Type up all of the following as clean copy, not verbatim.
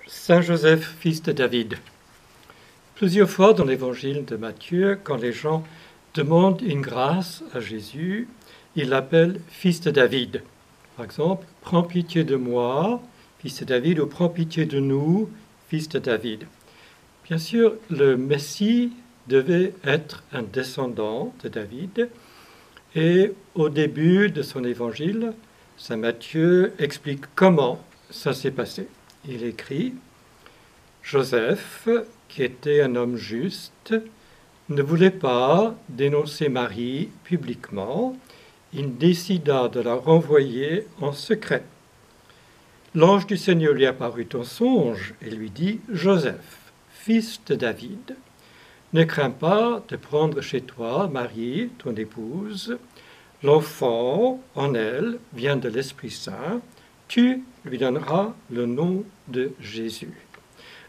Saint Joseph, fils de David. Plusieurs fois dans l'évangile de Matthieu, quand les gens demandent une grâce à Jésus, ils l'appellent fils de David. Par exemple, prends pitié de moi, fils de David, ou prends pitié de nous, fils de David. Bien sûr, le Messie devait être un descendant de David, et au début de son évangile, Saint Matthieu explique comment ça s'est passé. Il écrit « Joseph, qui était un homme juste, ne voulait pas dénoncer Marie publiquement. Il décida de la renvoyer en secret. L'ange du Seigneur lui apparut en songe et lui dit « Joseph, fils de David, ne crains pas de prendre chez toi Marie, ton épouse. L'enfant en elle vient de l'Esprit Saint. Tu lui donneras le nom de Jésus. »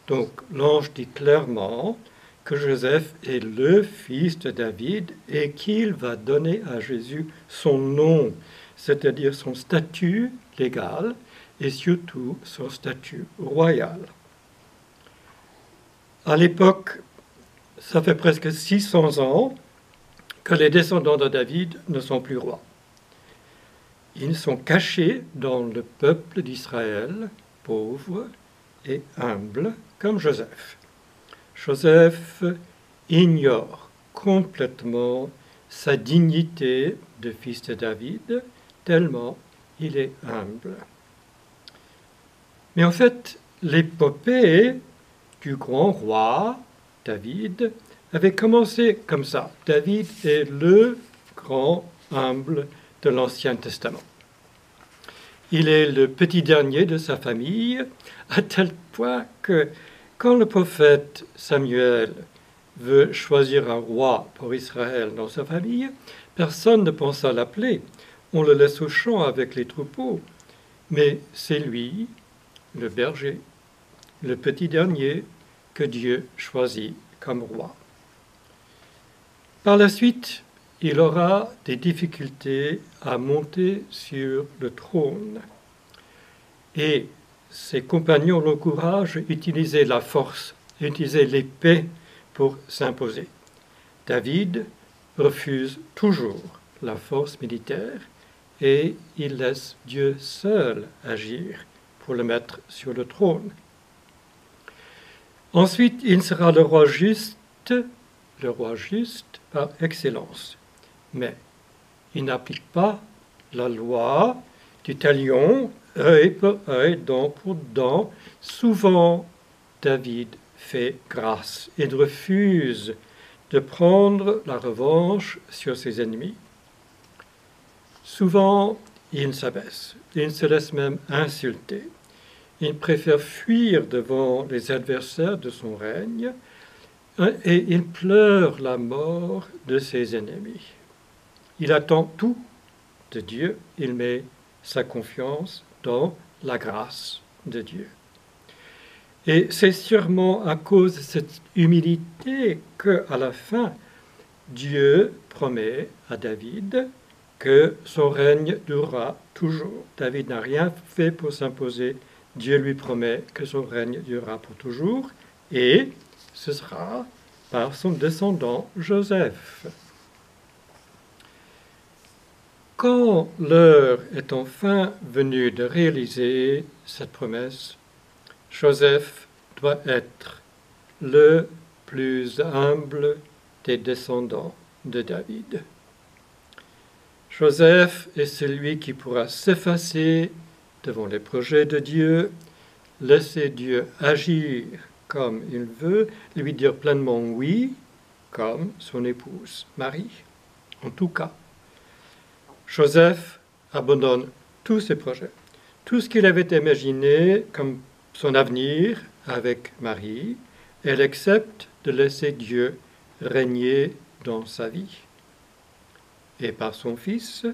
Donc l'ange dit clairement que Joseph est le fils de David et qu'il va donner à Jésus son nom, c'est-à-dire son statut légal et surtout son statut royal. À l'époque, ça fait presque 600 ans que les descendants de David ne sont plus rois. Ils sont cachés dans le peuple d'Israël, pauvre et humble, comme Joseph. Joseph ignore complètement sa dignité de fils de David, tellement il est humble. Mais en fait, l'épopée du grand roi, David, avait commencé comme ça. David est le grand humble de l'Ancien Testament. Il est le petit dernier de sa famille, à tel point que quand le prophète Samuel veut choisir un roi pour Israël dans sa famille, personne ne pense à l'appeler. On le laisse au champ avec les troupeaux. Mais c'est lui, le berger, le petit dernier, que Dieu choisit comme roi. Par la suite, il aura des difficultés à monter sur le trône. Et ses compagnons l'encouragent à utiliser la force, à utiliser l'épée pour s'imposer. David refuse toujours la force militaire et il laisse Dieu seul agir pour le mettre sur le trône. Ensuite, il sera le roi juste par excellence. Mais il n'applique pas la loi du talion, œil pour œil, dent pour dent. Souvent, David fait grâce et refuse de prendre la revanche sur ses ennemis. Souvent, il s'abaisse, il se laisse même insulter. Il préfère fuir devant les adversaires de son règne et il pleure la mort de ses ennemis. Il attend tout de Dieu, il met sa confiance dans la grâce de Dieu. Et c'est sûrement à cause de cette humilité qu'à la fin, Dieu promet à David que son règne durera toujours. David n'a rien fait pour s'imposer. Dieu lui promet que son règne durera pour toujours et ce sera par son descendant Joseph. Quand l'heure est enfin venue de réaliser cette promesse, Joseph doit être le plus humble des descendants de David. Joseph est celui qui pourra s'effacer devant les projets de Dieu, laisser Dieu agir comme il veut, lui dire pleinement oui, comme son épouse Marie. En tout cas, Joseph abandonne tous ses projets, tout ce qu'il avait imaginé comme son avenir avec Marie, elle accepte de laisser Dieu régner dans sa vie et par son Fils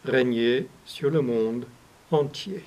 régner sur le monde entier.